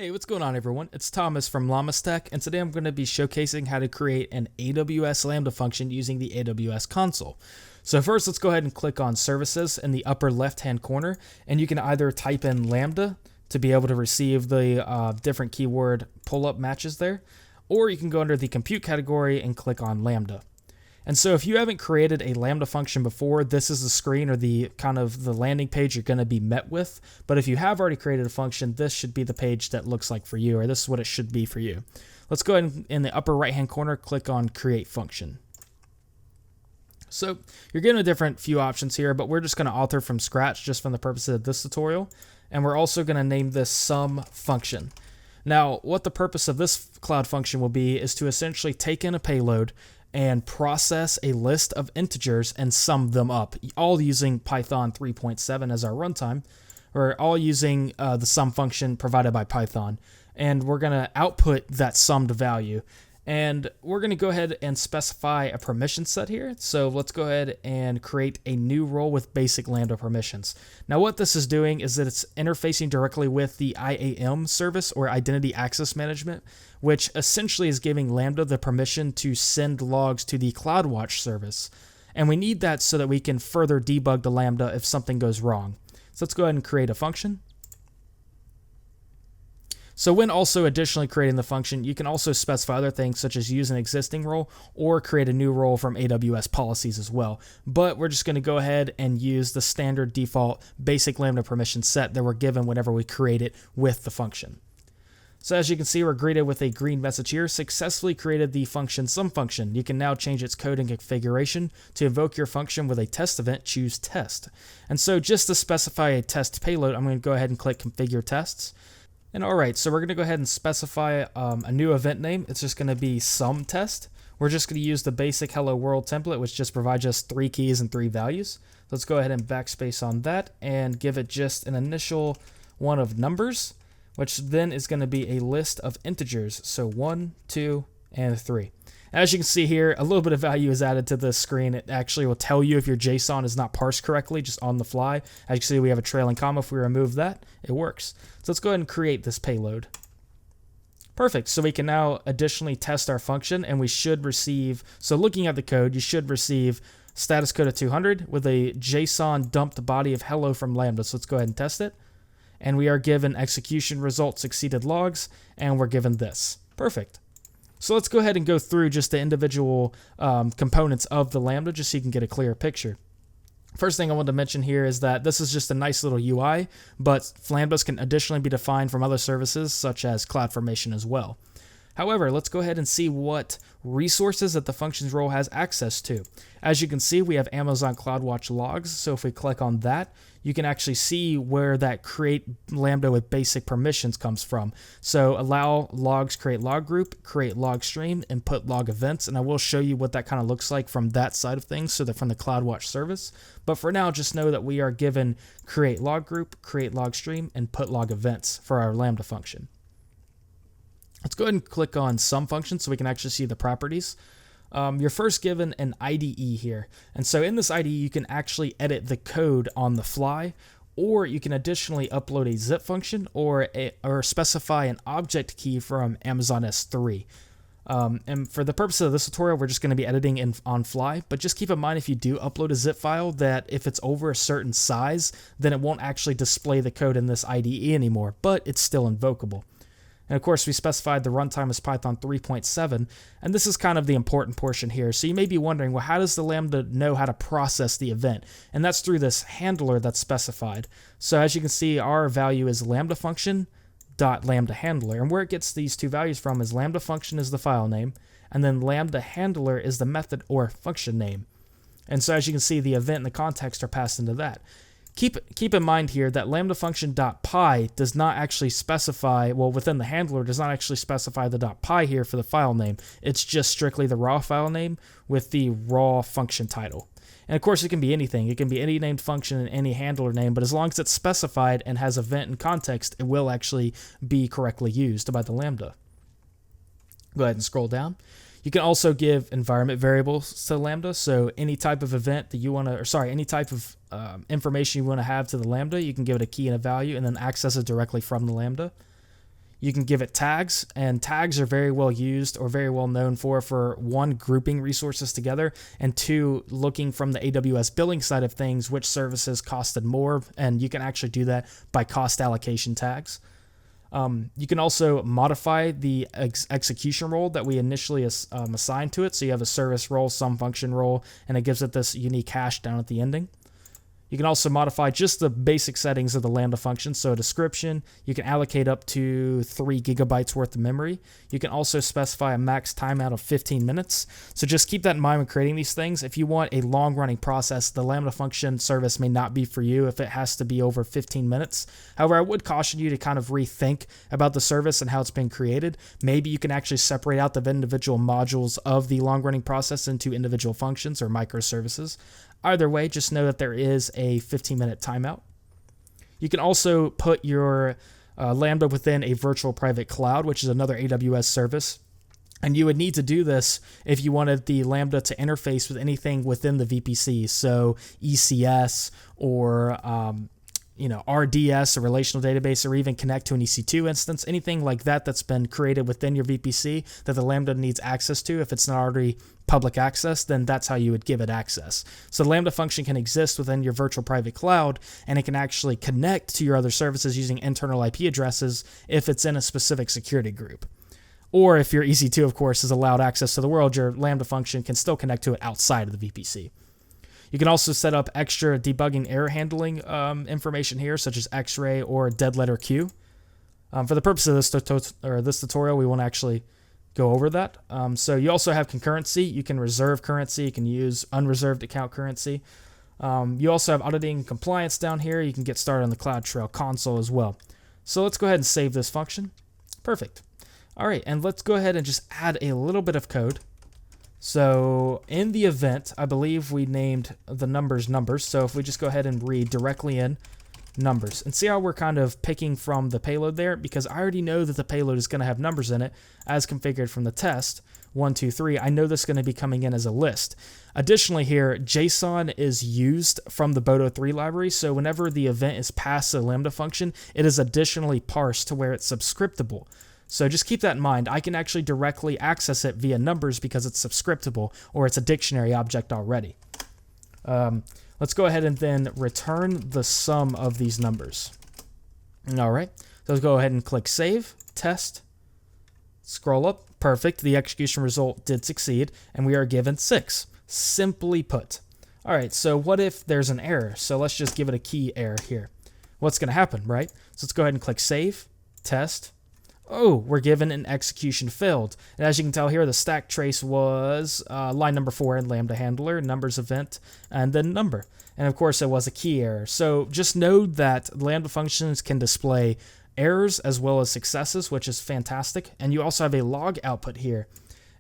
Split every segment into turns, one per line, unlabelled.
Hey, what's going on, everyone? It's Thomas from Llamas Tech, and today I'm going to be showcasing how to create an AWS Lambda function using the AWS console. So first, let's go ahead and click on Services in the upper left-hand corner, and you can either type in Lambda to be able to receive the different keyword pull-up matches there, or you can go under the Compute category and click on Lambda. And so if you haven't created a Lambda function before, this is the screen or the kind of the landing page you're going to be met with. But if you have already created a function, this should be the page that looks like for you, or this is what it should be for you. Let's go ahead and in the upper right-hand corner, click on Create Function. So you're getting a different few options here, but we're just going to author from scratch just from the purposes of this tutorial. And we're also going to name this Sum Function. Now, what the purpose of this Cloud function will be is to essentially take in a payload and process a list of integers and sum them up, all using Python 3.7 as our runtime, or all using the sum function provided by Python. And we're going to output that summed value. And we're going to go ahead and specify a permission set here. So let's go ahead and create a new role with basic Lambda permissions. Now what this is doing is that it's interfacing directly with the IAM service, or Identity Access Management, which essentially is giving Lambda the permission to send logs to the CloudWatch service. And we need that so that we can further debug the Lambda if something goes wrong. So let's go ahead and create a function. So when also additionally creating the function, you can also specify other things such as use an existing role or create a new role from AWS policies as well. But we're just going to go ahead and use the standard default basic Lambda permission set that we're given whenever we create it with the function. So as you can see, we're greeted with a green message here, successfully created the function Sum function. You can now change its code and configuration. To invoke your function with a test event, choose test. And so just to specify a test payload, I'm going to go ahead and click configure tests. And alright, so we're going to go ahead and specify a new event name. It's just going to be Sum Test. We're just going to use the basic Hello World template, which just provides us 3 keys and 3 values. Let's go ahead and backspace on that and give it just an initial one of numbers, which then is going to be a list of integers. So 1, 2, and 3. As you can see here, a little bit of value is added to the screen. It actually will tell you if your JSON is not parsed correctly, just on the fly. As you can see, we have a trailing comma. If we remove that, it works. So let's go ahead and create this payload. Perfect. So we can now additionally test our function, and we should receive, so looking at the code, you should receive status code of 200 with a JSON dumped body of hello from Lambda. So let's go ahead and test it. And we are given execution results exceeded logs, and we're given this. Perfect. So let's go ahead and go through just the individual components of the Lambda just so you can get a clearer picture. First thing I want to mention here is that this is just a nice little UI, but Lambdas can additionally be defined from other services such as CloudFormation as well. However, let's go ahead and see what resources that the functions role has access to. As you can see, we have Amazon CloudWatch logs, so if we click on that, you can actually see where that create Lambda with basic permissions comes from. So allow logs create log group, create log stream, and put log events, and I will show you what that kind of looks like from that side of things, so that from the CloudWatch service. But for now, just know that we are given create log group, create log stream, and put log events for our Lambda function. Let's go ahead and click on Sum function so we can actually see the properties. You're first given an IDE here. And so in this IDE, you can actually edit the code on the fly, or you can additionally upload a zip function or specify an object key from Amazon S3. And for the purpose of this tutorial, we're just going to be editing on fly, but just keep in mind if you do upload a zip file that if it's over a certain size, then it won't actually display the code in this IDE anymore, but it's still invocable. And of course, we specified the runtime as Python 3.7, and this is kind of the important portion here. So you may be wondering, well, how does the Lambda know how to process the event? And that's through this handler that's specified. So as you can see, our value is Lambda function dot Lambda handler, and where it gets these two values from is Lambda function is the file name, and then Lambda handler is the method or function name. And so as you can see, the event and the context are passed into that. Keep in mind here that lambda function.py does not actually specify, well, within the handler does not actually specify the .py here for the file name. It's just strictly the raw file name with the raw function title. And of course, it can be anything. It can be any named function and any handler name, but as long as it's specified and has event and context, it will actually be correctly used by the Lambda. Go ahead and scroll down. You can also give environment variables to Lambda, so any type of event that you want to, or sorry, any type of information you want to have to the Lambda, you can give it a key and a value and then access it directly from the Lambda. You can give it tags, and tags are very well used or very well known for one, grouping resources together, and two, looking from the AWS billing side of things, which services costed more, and you can actually do that by cost allocation tags. You can also modify the execution role that we initially assigned to it. So you have a service role, some function role, and it gives it this unique hash down at the ending. You can also modify just the basic settings of the Lambda function. So a description, you can allocate up to 3 gigabytes worth of memory. You can also specify a max timeout of 15 minutes. So just keep that in mind when creating these things. If you want a long running process, the Lambda function service may not be for you if it has to be over 15 minutes. However, I would caution you to kind of rethink about the service and how it's been created. Maybe you can actually separate out the individual modules of the long running process into individual functions or microservices. Either way, just know that there is a 15-minute timeout. You can also put your Lambda within a virtual private cloud, which is another AWS service. And you would need to do this if you wanted the Lambda to interface with anything within the VPC, so ECS or RDS, a relational database, or even connect to an EC2 instance, anything like that that's been created within your VPC that the Lambda needs access to. If it's not already public access, then that's how you would give it access. So the Lambda function can exist within your virtual private cloud, and it can actually connect to your other services using internal IP addresses if it's in a specific security group. Or if your EC2, of course, is allowed access to the world, your Lambda function can still connect to it outside of the VPC. You can also set up extra debugging error handling information here, such as X-ray or dead letter Q. For the purpose of this tutorial, we won't actually go over that. So you also have concurrency. You can reserve currency. You can use unreserved account currency. You also have auditing and compliance down here. You can get started on the CloudTrail console as well. So let's go ahead and save this function. Perfect. All right, and let's go ahead and just add a little bit of code. So in the event, I believe we named the numbers. So if we just go ahead and read directly in numbers and see how we're kind of picking from the payload there, because I already know that the payload is going to have numbers in it as configured from the test 1, 2, 3. I know this is going to be coming in as a list. Additionally here, JSON is used from the Boto3 library. So whenever the event is passed to the Lambda function, it is additionally parsed to where it's subscriptable. So just keep that in mind. I can actually directly access it via numbers because it's subscriptable or it's a dictionary object already. Let's go ahead and then return the sum of these numbers. All right, so let's go ahead and click Save, Test, scroll up. Perfect, the execution result did succeed, and we are given 6, simply put. All right, so what if there's an error? So let's just give it a key error here. What's going to happen, right? So let's go ahead and click Save, Test. Oh, we're given an execution failed. And as you can tell here, the stack trace was line number 4 in Lambda handler, numbers event, and then number. And of course, it was a key error. So just know that Lambda functions can display errors as well as successes, which is fantastic. And you also have a log output here.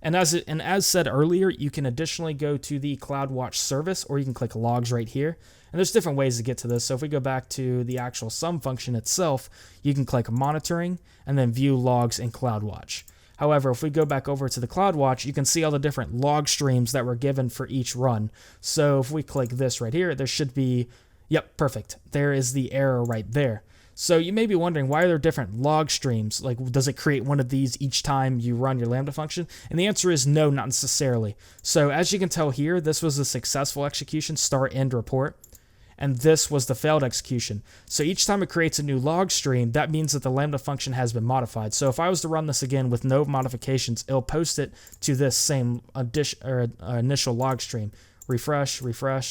And as said earlier, you can additionally go to the CloudWatch service, or you can click logs right here. And there's different ways to get to this. So if we go back to the actual sum function itself, you can click monitoring and then view logs in CloudWatch. However, if we go back over to the CloudWatch, you can see all the different log streams that were given for each run. So if we click this right here, there should be, yep, perfect. There is the error right there. So you may be wondering, why are there different log streams? Like, does it create one of these each time you run your Lambda function? And the answer is no, not necessarily. So as you can tell here, this was a successful execution, start end report. And this was the failed execution. So each time it creates a new log stream, that means that the Lambda function has been modified. So if I was to run this again with no modifications, it'll post it to this same initial log stream. Refresh,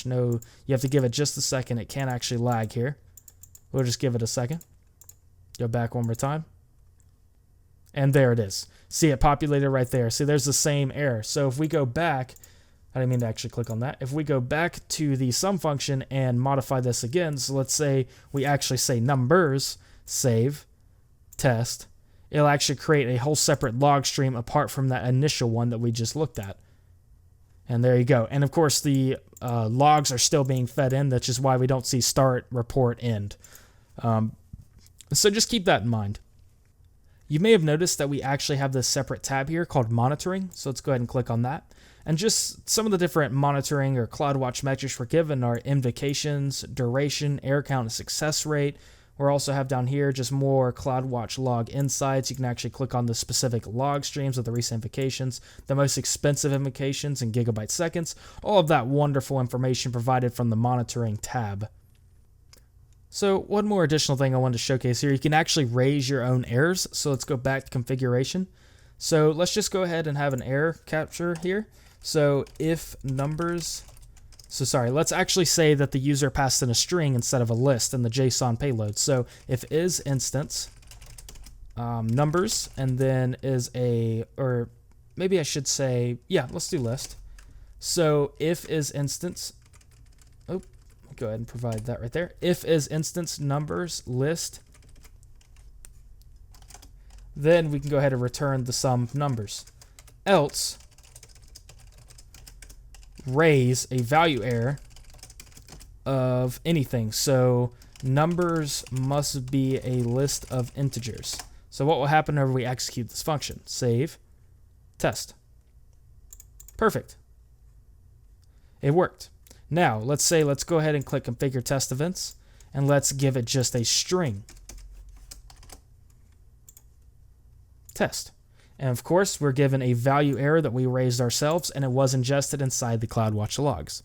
no, you have to give it just a second. It can actually lag here. We'll just give it a second. Go back one more time. And there it is. See, it populated right there. See, there's the same error. So if we go back, I didn't mean to actually click on that. If we go back to the sum function and modify this again, so let's say we actually say numbers, save, test, it'll actually create a whole separate log stream apart from that initial one that we just looked at. And there you go. And of course, the logs are still being fed in. That's just why we don't see start, report, end. So just keep that in mind. You may have noticed that we actually have this separate tab here called monitoring. So let's go ahead and click on that. And just some of the different monitoring or CloudWatch metrics we're given are invocations, duration, error count, and success rate, We also have down here just more CloudWatch log insights. You can actually click on the specific log streams of the recent invocations, the most expensive invocations in gigabyte seconds, all of that wonderful information provided from the monitoring tab. So one more additional thing I wanted to showcase here, you can actually raise your own errors. So let's go back to configuration. So let's just go ahead and have an error capture here. So if numbers, let's actually say that the user passed in a string instead of a list in the JSON payload. So if is instance numbers, and then is a, or maybe I should say, yeah, let's do list. So if is instance, oh, go ahead and provide that right there. If is instance numbers list, then we can go ahead and return the sum of numbers. Else, raise a value error of anything. So numbers must be a list of integers. So what will happen whenever we execute this function? Save, test. Perfect. It worked. Now let's go ahead and click configure test events, and let's give it just a string. Test. And of course, we're given a value error that we raised ourselves, and it was ingested inside the CloudWatch logs.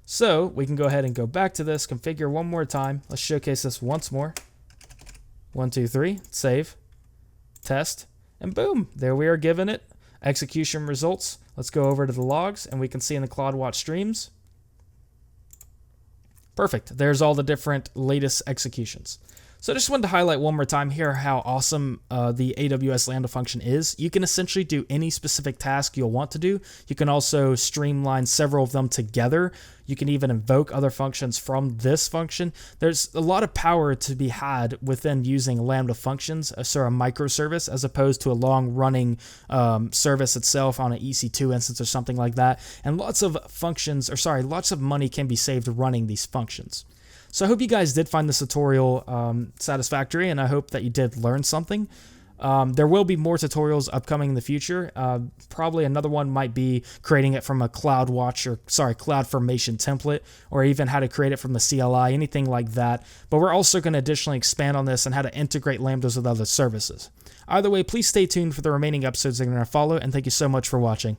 So we can go ahead and go back to this, configure one more time. Let's showcase this once more. 1, 2, 3, save, test, and boom, there we are given it. Execution results. Let's go over to the logs, and we can see in the CloudWatch streams. Perfect. There's all the different latest executions. So I just wanted to highlight one more time here how awesome the AWS Lambda function is. You can essentially do any specific task you'll want to do. You can also streamline several of them together. You can even invoke other functions from this function. There's a lot of power to be had within using Lambda functions, so a microservice, as opposed to a long-running service itself on an EC2 instance or something like that. And lots of money can be saved running these functions. So I hope you guys did find this tutorial satisfactory, and I hope that you did learn something. There will be more tutorials upcoming in the future. Probably another one might be creating it from a CloudFormation template, or even how to create it from the CLI, anything like that. But we're also going to additionally expand on this and how to integrate Lambdas with other services. Either way, please stay tuned for the remaining episodes that are going to follow, and thank you so much for watching.